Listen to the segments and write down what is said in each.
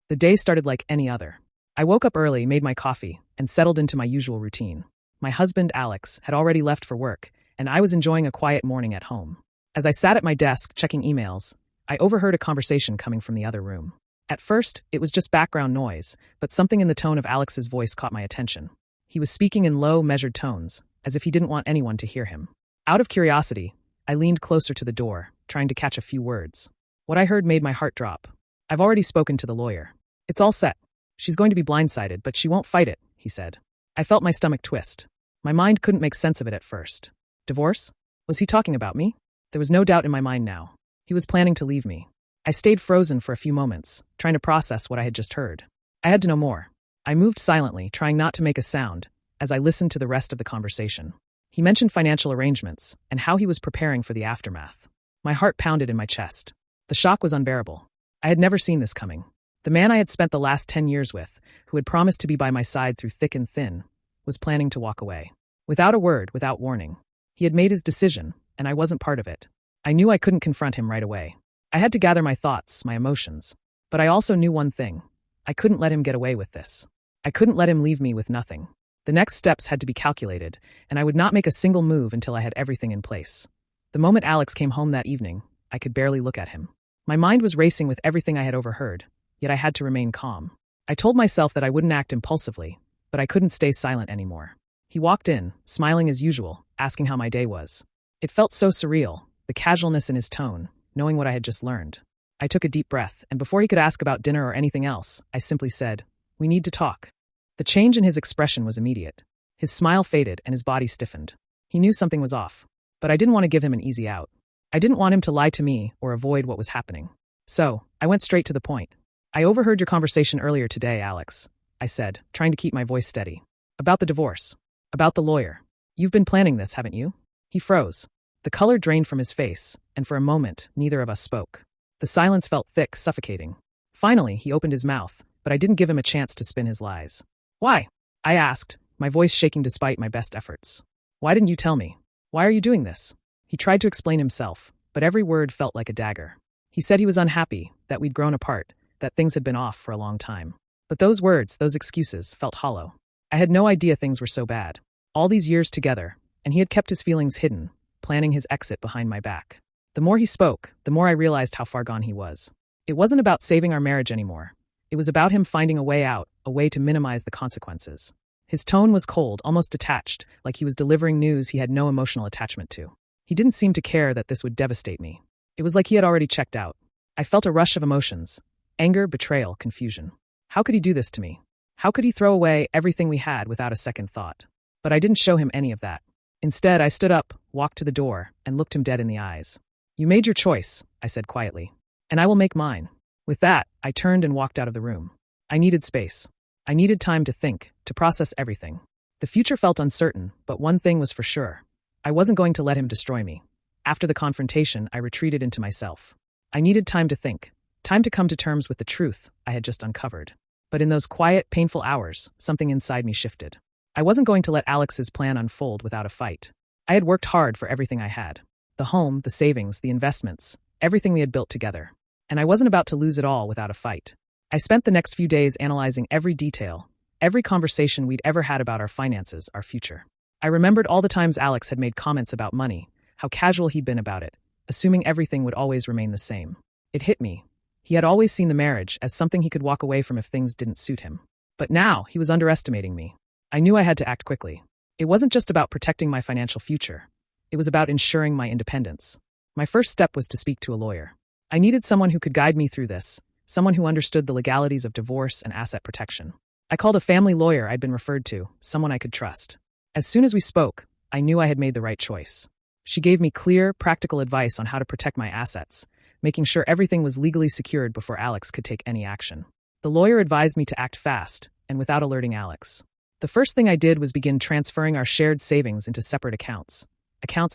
The day started like any other. I woke up early, made my coffee, and settled into my usual routine. My husband, Alex, had already left for work, and I was enjoying a quiet morning at home. As I sat at my desk checking emails, I overheard a conversation coming from the other room. At first, it was just background noise, but something in the tone of Alex's voice caught my attention. He was speaking in low, measured tones, as if he didn't want anyone to hear him. Out of curiosity, I leaned closer to the door, trying to catch a few words. What I heard made my heart drop. "I've already spoken to the lawyer. It's all set. She's going to be blindsided, but she won't fight it," he said. I felt my stomach twist. My mind couldn't make sense of it at first. Divorce? Was he talking about me? There was no doubt in my mind now. He was planning to leave me. I stayed frozen for a few moments, trying to process what I had just heard. I had to know more. I moved silently, trying not to make a sound, as I listened to the rest of the conversation. He mentioned financial arrangements and how he was preparing for the aftermath. My heart pounded in my chest. The shock was unbearable. I had never seen this coming. The man I had spent the last 10 years with, who had promised to be by my side through thick and thin, was planning to walk away. Without a word, without warning. He had made his decision, and I wasn't part of it. I knew I couldn't confront him right away. I had to gather my thoughts, my emotions. But I also knew one thing. I couldn't let him get away with this. I couldn't let him leave me with nothing. The next steps had to be calculated, and I would not make a single move until I had everything in place. The moment Alex came home that evening, I could barely look at him. My mind was racing with everything I had overheard, yet I had to remain calm. I told myself that I wouldn't act impulsively, but I couldn't stay silent anymore. He walked in, smiling as usual, asking how my day was. It felt so surreal, the casualness in his tone, knowing what I had just learned. I took a deep breath, and before he could ask about dinner or anything else, I simply said, "We need to talk." The change in his expression was immediate. His smile faded and his body stiffened. He knew something was off, but I didn't want to give him an easy out. I didn't want him to lie to me or avoid what was happening. So, I went straight to the point. "I overheard your conversation earlier today, Alex," I said, trying to keep my voice steady. "About the divorce. About the lawyer. You've been planning this, haven't you?" He froze. The color drained from his face, and for a moment, neither of us spoke. The silence felt thick, suffocating. Finally, he opened his mouth, but I didn't give him a chance to spin his lies. "Why?" I asked, my voice shaking despite my best efforts. "Why didn't you tell me? Why are you doing this?" He tried to explain himself, but every word felt like a dagger. He said he was unhappy, that we'd grown apart, that things had been off for a long time. But those words, those excuses, felt hollow. I had no idea things were so bad. All these years together, and he had kept his feelings hidden, planning his exit behind my back. The more he spoke, the more I realized how far gone he was. It wasn't about saving our marriage anymore. It was about him finding a way out, a way to minimize the consequences. His tone was cold, almost detached, like he was delivering news he had no emotional attachment to. He didn't seem to care that this would devastate me. It was like he had already checked out. I felt a rush of emotions. Anger, betrayal, confusion. How could he do this to me? How could he throw away everything we had without a second thought? But I didn't show him any of that. Instead, I stood up, walked to the door, and looked him dead in the eyes. "You made your choice," I said quietly, "and I will make mine." With that, I turned and walked out of the room. I needed space. I needed time to think, to process everything. The future felt uncertain, but one thing was for sure. I wasn't going to let him destroy me. After the confrontation, I retreated into myself. I needed time to think, time to come to terms with the truth I had just uncovered. But in those quiet, painful hours, something inside me shifted. I wasn't going to let Alex's plan unfold without a fight. I had worked hard for everything I had. The home, the savings, the investments, everything we had built together. And I wasn't about to lose it all without a fight. I spent the next few days analyzing every detail, every conversation we'd ever had about our finances, our future. I remembered all the times Alex had made comments about money, how casual he'd been about it, assuming everything would always remain the same. It hit me. He had always seen the marriage as something he could walk away from if things didn't suit him. But now, he was underestimating me. I knew I had to act quickly. It wasn't just about protecting my financial future. It was about ensuring my independence. My first step was to speak to a lawyer. I needed someone who could guide me through this, someone who understood the legalities of divorce and asset protection. I called a family lawyer I'd been referred to, someone I could trust. As soon as we spoke, I knew I had made the right choice. She gave me clear, practical advice on how to protect my assets, making sure everything was legally secured before Alex could take any action. The lawyer advised me to act fast, and without alerting Alex. The first thing I did was begin transferring our shared savings into separate accounts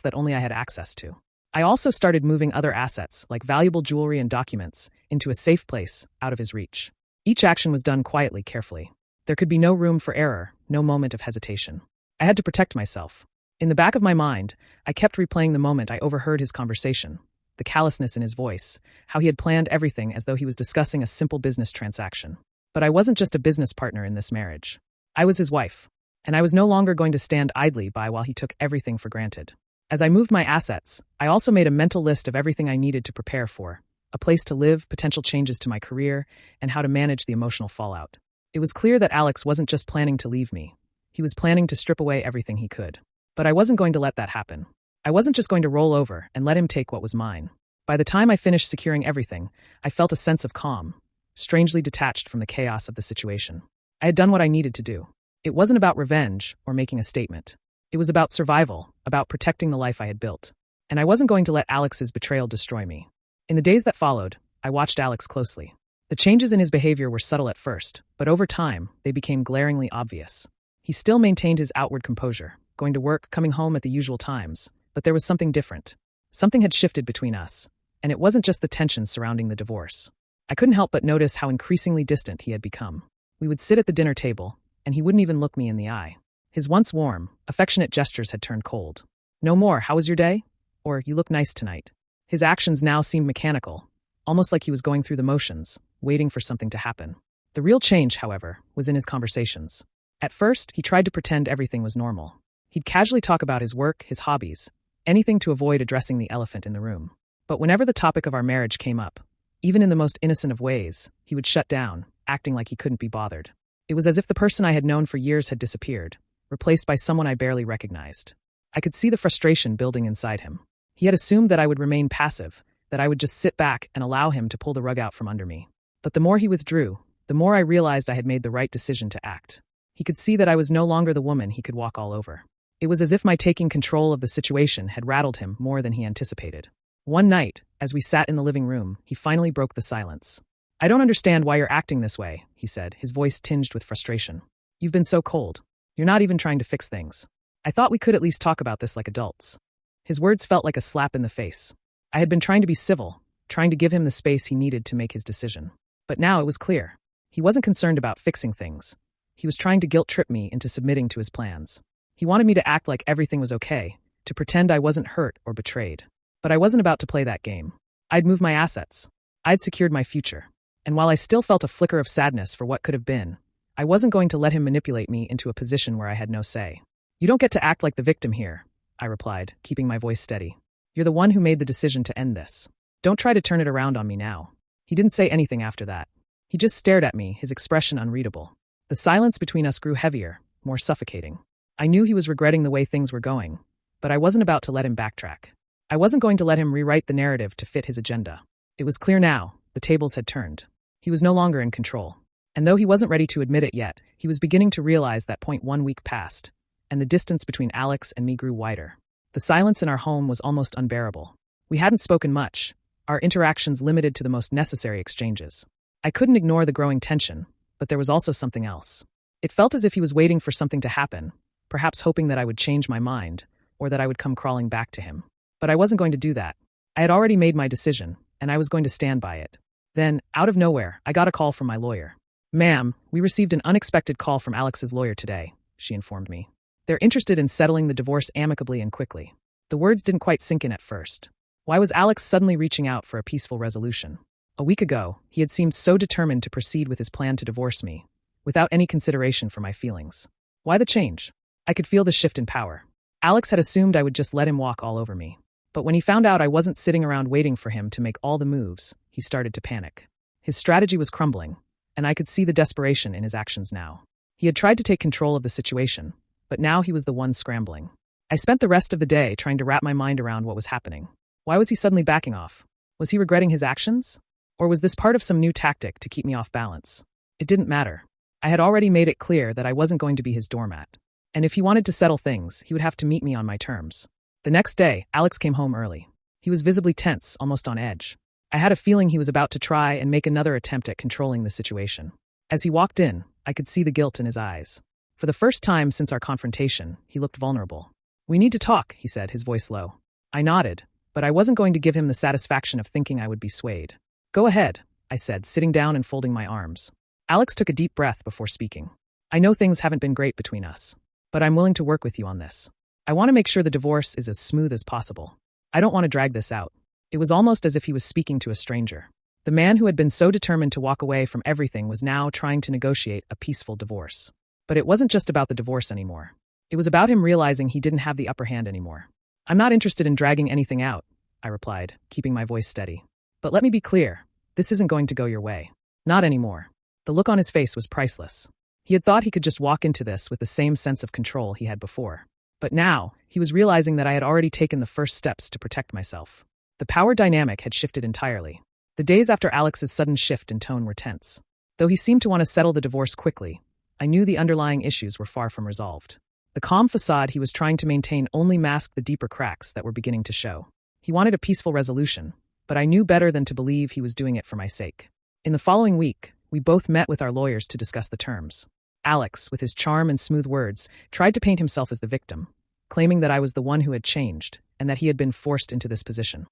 that only I had access to. I also started moving other assets, like valuable jewelry and documents, into a safe place, out of his reach. Each action was done quietly, carefully. There could be no room for error, no moment of hesitation. I had to protect myself. In the back of my mind, I kept replaying the moment I overheard his conversation, the callousness in his voice, how he had planned everything as though he was discussing a simple business transaction. But I wasn't just a business partner in this marriage. I was his wife, and I was no longer going to stand idly by while he took everything for granted. As I moved my assets, I also made a mental list of everything I needed to prepare for: a place to live, potential changes to my career, and how to manage the emotional fallout. It was clear that Alex wasn't just planning to leave me. He was planning to strip away everything he could. But I wasn't going to let that happen. I wasn't just going to roll over and let him take what was mine. By the time I finished securing everything, I felt a sense of calm, strangely detached from the chaos of the situation. I had done what I needed to do. It wasn't about revenge or making a statement. It was about survival, about protecting the life I had built. And I wasn't going to let Alex's betrayal destroy me. In the days that followed, I watched Alex closely. The changes in his behavior were subtle at first, but over time, they became glaringly obvious. He still maintained his outward composure, going to work, coming home at the usual times, but there was something different. Something had shifted between us, and it wasn't just the tension surrounding the divorce. I couldn't help but notice how increasingly distant he had become. We would sit at the dinner table, and he wouldn't even look me in the eye. His once warm, affectionate gestures had turned cold. No more, "How was your day?" or "You look nice tonight." His actions now seemed mechanical, almost like he was going through the motions, waiting for something to happen. The real change, however, was in his conversations. At first, he tried to pretend everything was normal. He'd casually talk about his work, his hobbies, anything to avoid addressing the elephant in the room. But whenever the topic of our marriage came up, even in the most innocent of ways, he would shut down, acting like he couldn't be bothered. It was as if the person I had known for years had disappeared, replaced by someone I barely recognized. I could see the frustration building inside him. He had assumed that I would remain passive, that I would just sit back and allow him to pull the rug out from under me. But the more he withdrew, the more I realized I had made the right decision to act. He could see that I was no longer the woman he could walk all over. It was as if my taking control of the situation had rattled him more than he anticipated. One night, as we sat in the living room, he finally broke the silence. "I don't understand why you're acting this way," he said, his voice tinged with frustration. "You've been so cold. You're not even trying to fix things. I thought we could at least talk about this like adults." His words felt like a slap in the face. I had been trying to be civil, trying to give him the space he needed to make his decision. But now it was clear. He wasn't concerned about fixing things. He was trying to guilt-trip me into submitting to his plans. He wanted me to act like everything was okay, to pretend I wasn't hurt or betrayed. But I wasn't about to play that game. I'd moved my assets. I'd secured my future. And while I still felt a flicker of sadness for what could have been, I wasn't going to let him manipulate me into a position where I had no say. "You don't get to act like the victim here," I replied, keeping my voice steady. "You're the one who made the decision to end this. Don't try to turn it around on me now." He didn't say anything after that. He just stared at me, his expression unreadable. The silence between us grew heavier, more suffocating. I knew he was regretting the way things were going, but I wasn't about to let him backtrack. I wasn't going to let him rewrite the narrative to fit his agenda. It was clear now, the tables had turned. He was no longer in control. And though he wasn't ready to admit it yet, he was beginning to realize that 1 week passed, and the distance between Alex and me grew wider. The silence in our home was almost unbearable. We hadn't spoken much, our interactions limited to the most necessary exchanges. I couldn't ignore the growing tension, but there was also something else. It felt as if he was waiting for something to happen, perhaps hoping that I would change my mind, or that I would come crawling back to him. But I wasn't going to do that. I had already made my decision, and I was going to stand by it. Then, out of nowhere, I got a call from my lawyer. "Ma'am, we received an unexpected call from Alex's lawyer today," she informed me. "They're interested in settling the divorce amicably and quickly." The words didn't quite sink in at first. Why was Alex suddenly reaching out for a peaceful resolution? A week ago, he had seemed so determined to proceed with his plan to divorce me, without any consideration for my feelings. Why the change? I could feel the shift in power. Alex had assumed I would just let him walk all over me. But when he found out I wasn't sitting around waiting for him to make all the moves, he started to panic. His strategy was crumbling, and I could see the desperation in his actions now. He had tried to take control of the situation, but now he was the one scrambling. I spent the rest of the day trying to wrap my mind around what was happening. Why was he suddenly backing off? Was he regretting his actions? Or was this part of some new tactic to keep me off balance? It didn't matter. I had already made it clear that I wasn't going to be his doormat. And if he wanted to settle things, he would have to meet me on my terms. The next day, Alex came home early. He was visibly tense, almost on edge. I had a feeling he was about to try and make another attempt at controlling the situation. As he walked in, I could see the guilt in his eyes. For the first time since our confrontation, he looked vulnerable. "We need to talk," he said, his voice low. I nodded, but I wasn't going to give him the satisfaction of thinking I would be swayed. "Go ahead," I said, sitting down and folding my arms. Alex took a deep breath before speaking. "I know things haven't been great between us, but I'm willing to work with you on this. I want to make sure the divorce is as smooth as possible. I don't want to drag this out." It was almost as if he was speaking to a stranger. The man who had been so determined to walk away from everything was now trying to negotiate a peaceful divorce. But it wasn't just about the divorce anymore. It was about him realizing he didn't have the upper hand anymore. "I'm not interested in dragging anything out," I replied, keeping my voice steady. "But let me be clear, this isn't going to go your way. Not anymore." The look on his face was priceless. He had thought he could just walk into this with the same sense of control he had before. But now, he was realizing that I had already taken the first steps to protect myself. The power dynamic had shifted entirely. The days after Alex's sudden shift in tone were tense. Though he seemed to want to settle the divorce quickly, I knew the underlying issues were far from resolved. The calm facade he was trying to maintain only masked the deeper cracks that were beginning to show. He wanted a peaceful resolution, but I knew better than to believe he was doing it for my sake. In the following week, we both met with our lawyers to discuss the terms. Alex, with his charm and smooth words, tried to paint himself as the victim, claiming that I was the one who had changed and that he had been forced into this position.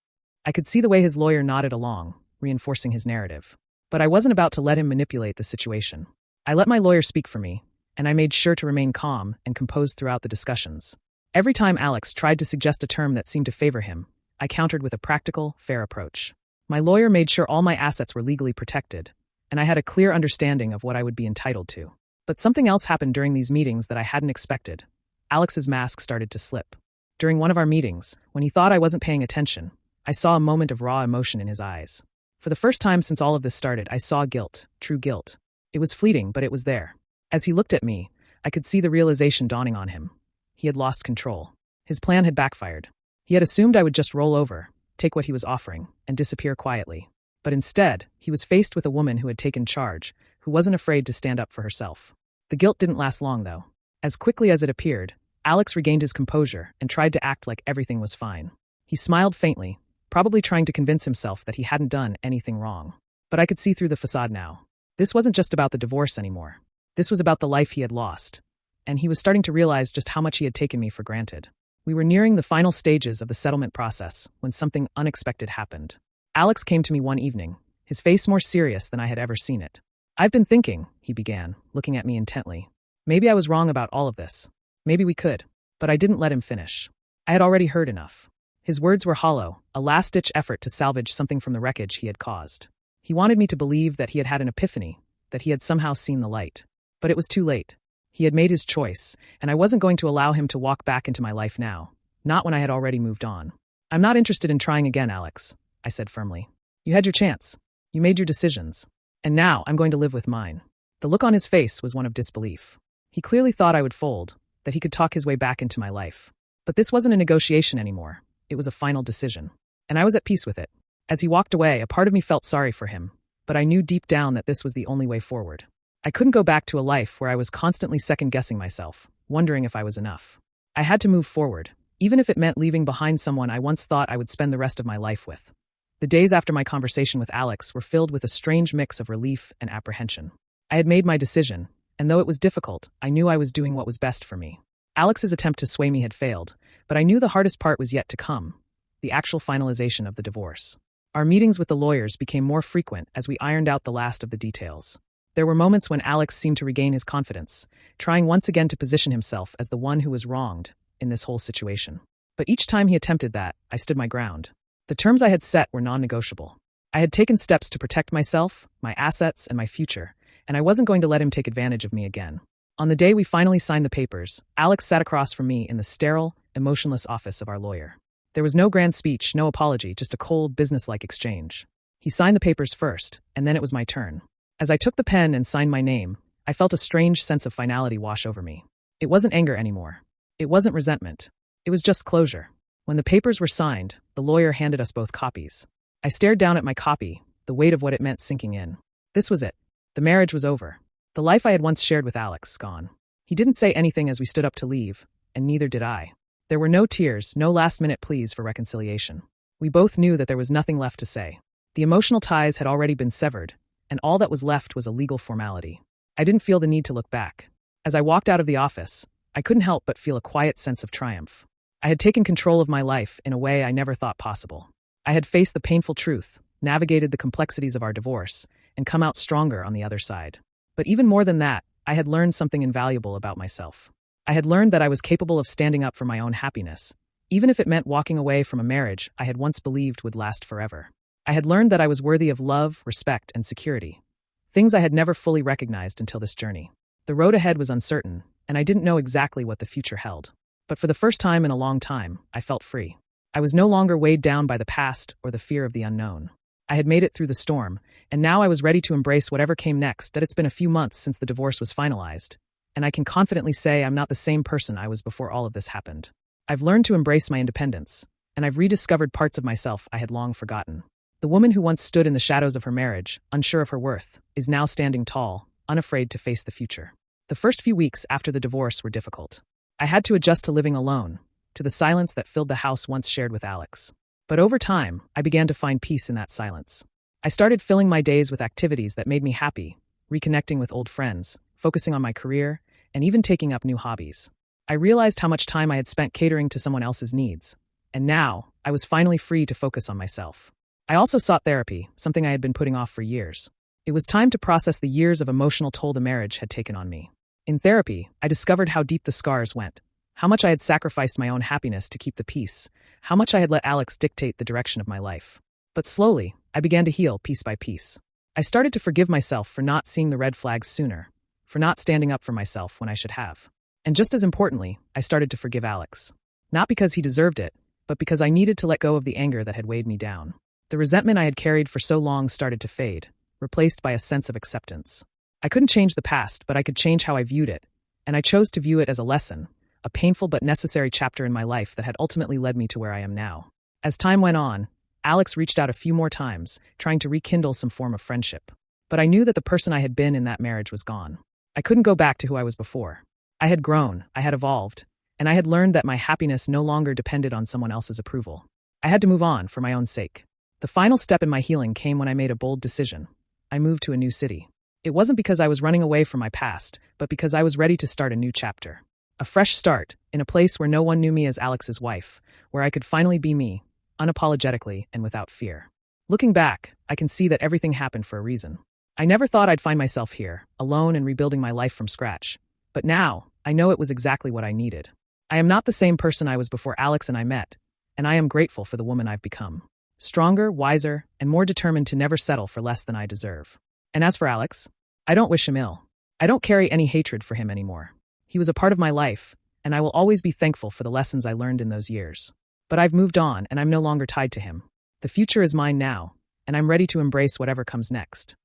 I could see the way his lawyer nodded along, reinforcing his narrative. But I wasn't about to let him manipulate the situation. I let my lawyer speak for me, and I made sure to remain calm and composed throughout the discussions. Every time Alex tried to suggest a term that seemed to favor him, I countered with a practical, fair approach. My lawyer made sure all my assets were legally protected, and I had a clear understanding of what I would be entitled to. But something else happened during these meetings that I hadn't expected. Alex's mask started to slip. During one of our meetings, when he thought I wasn't paying attention, I saw a moment of raw emotion in his eyes. For the first time since all of this started, I saw guilt, true guilt. It was fleeting, but it was there. As he looked at me, I could see the realization dawning on him. He had lost control. His plan had backfired. He had assumed I would just roll over, take what he was offering, and disappear quietly. But instead, he was faced with a woman who had taken charge, who wasn't afraid to stand up for herself. The guilt didn't last long, though. As quickly as it appeared, Alex regained his composure and tried to act like everything was fine. He smiled faintly, probably trying to convince himself that he hadn't done anything wrong. But I could see through the facade now. This wasn't just about the divorce anymore. This was about the life he had lost. And he was starting to realize just how much he had taken me for granted. We were nearing the final stages of the settlement process when something unexpected happened. Alex came to me one evening, his face more serious than I had ever seen it. "I've been thinking," he began, looking at me intently. "Maybe I was wrong about all of this. Maybe we could." But I didn't let him finish. I had already heard enough. His words were hollow, a last-ditch effort to salvage something from the wreckage he had caused. He wanted me to believe that he had had an epiphany, that he had somehow seen the light. But it was too late. He had made his choice, and I wasn't going to allow him to walk back into my life now, not when I had already moved on. "I'm not interested in trying again, Alex," I said firmly. "You had your chance. You made your decisions. And now I'm going to live with mine." The look on his face was one of disbelief. He clearly thought I would fold, that he could talk his way back into my life. But this wasn't a negotiation anymore. It was a final decision. And I was at peace with it. As he walked away, a part of me felt sorry for him, but I knew deep down that this was the only way forward. I couldn't go back to a life where I was constantly second-guessing myself, wondering if I was enough. I had to move forward, even if it meant leaving behind someone I once thought I would spend the rest of my life with. The days after my conversation with Alex were filled with a strange mix of relief and apprehension. I had made my decision, and though it was difficult, I knew I was doing what was best for me. Alex's attempt to sway me had failed, but I knew the hardest part was yet to come, the actual finalization of the divorce. Our meetings with the lawyers became more frequent as we ironed out the last of the details. There were moments when Alex seemed to regain his confidence, trying once again to position himself as the one who was wronged in this whole situation. But each time he attempted that, I stood my ground. The terms I had set were non-negotiable. I had taken steps to protect myself, my assets, and my future, and I wasn't going to let him take advantage of me again. On the day we finally signed the papers, Alex sat across from me in the sterile, emotionless office of our lawyer. There was no grand speech, no apology, just a cold, business-like exchange. He signed the papers first, and then it was my turn. As I took the pen and signed my name, I felt a strange sense of finality wash over me. It wasn't anger anymore. It wasn't resentment. It was just closure. When the papers were signed, the lawyer handed us both copies. I stared down at my copy, the weight of what it meant sinking in. This was it. The marriage was over. The life I had once shared with Alex, gone. He didn't say anything as we stood up to leave, and neither did I. There were no tears, no last-minute pleas for reconciliation. We both knew that there was nothing left to say. The emotional ties had already been severed, and all that was left was a legal formality. I didn't feel the need to look back. As I walked out of the office, I couldn't help but feel a quiet sense of triumph. I had taken control of my life in a way I never thought possible. I had faced the painful truth, navigated the complexities of our divorce, and come out stronger on the other side. But even more than that, I had learned something invaluable about myself. I had learned that I was capable of standing up for my own happiness, even if it meant walking away from a marriage I had once believed would last forever. I had learned that I was worthy of love, respect, and security, things I had never fully recognized until this journey. The road ahead was uncertain, and I didn't know exactly what the future held. But for the first time in a long time, I felt free. I was no longer weighed down by the past or the fear of the unknown. I had made it through the storm, and now I was ready to embrace whatever came next. That it's been a few months since the divorce was finalized, and I can confidently say I'm not the same person I was before all of this happened. I've learned to embrace my independence, and I've rediscovered parts of myself I had long forgotten. The woman who once stood in the shadows of her marriage, unsure of her worth, is now standing tall, unafraid to face the future. The first few weeks after the divorce were difficult. I had to adjust to living alone, to the silence that filled the house once shared with Alex. But over time, I began to find peace in that silence. I started filling my days with activities that made me happy, reconnecting with old friends, focusing on my career, and even taking up new hobbies. I realized how much time I had spent catering to someone else's needs, and now I was finally free to focus on myself. I also sought therapy, something I had been putting off for years. It was time to process the years of emotional toll the marriage had taken on me. In therapy, I discovered how deep the scars went, how much I had sacrificed my own happiness to keep the peace, how much I had let Alex dictate the direction of my life. But slowly, I began to heal piece by piece. I started to forgive myself for not seeing the red flags sooner, for not standing up for myself when I should have. And just as importantly, I started to forgive Alex. Not because he deserved it, but because I needed to let go of the anger that had weighed me down. The resentment I had carried for so long started to fade, replaced by a sense of acceptance. I couldn't change the past, but I could change how I viewed it, and I chose to view it as a lesson, a painful but necessary chapter in my life that had ultimately led me to where I am now. As time went on, Alex reached out a few more times, trying to rekindle some form of friendship. But I knew that the person I had been in that marriage was gone. I couldn't go back to who I was before. I had grown, I had evolved, and I had learned that my happiness no longer depended on someone else's approval. I had to move on for my own sake. The final step in my healing came when I made a bold decision. I moved to a new city. It wasn't because I was running away from my past, but because I was ready to start a new chapter. A fresh start, in a place where no one knew me as Alex's wife, where I could finally be me, unapologetically and without fear. Looking back, I can see that everything happened for a reason. I never thought I'd find myself here, alone and rebuilding my life from scratch. But now, I know it was exactly what I needed. I am not the same person I was before Alex and I met, and I am grateful for the woman I've become. Stronger, wiser, and more determined to never settle for less than I deserve. And as for Alex, I don't wish him ill. I don't carry any hatred for him anymore. He was a part of my life, and I will always be thankful for the lessons I learned in those years. But I've moved on, and I'm no longer tied to him. The future is mine now, and I'm ready to embrace whatever comes next.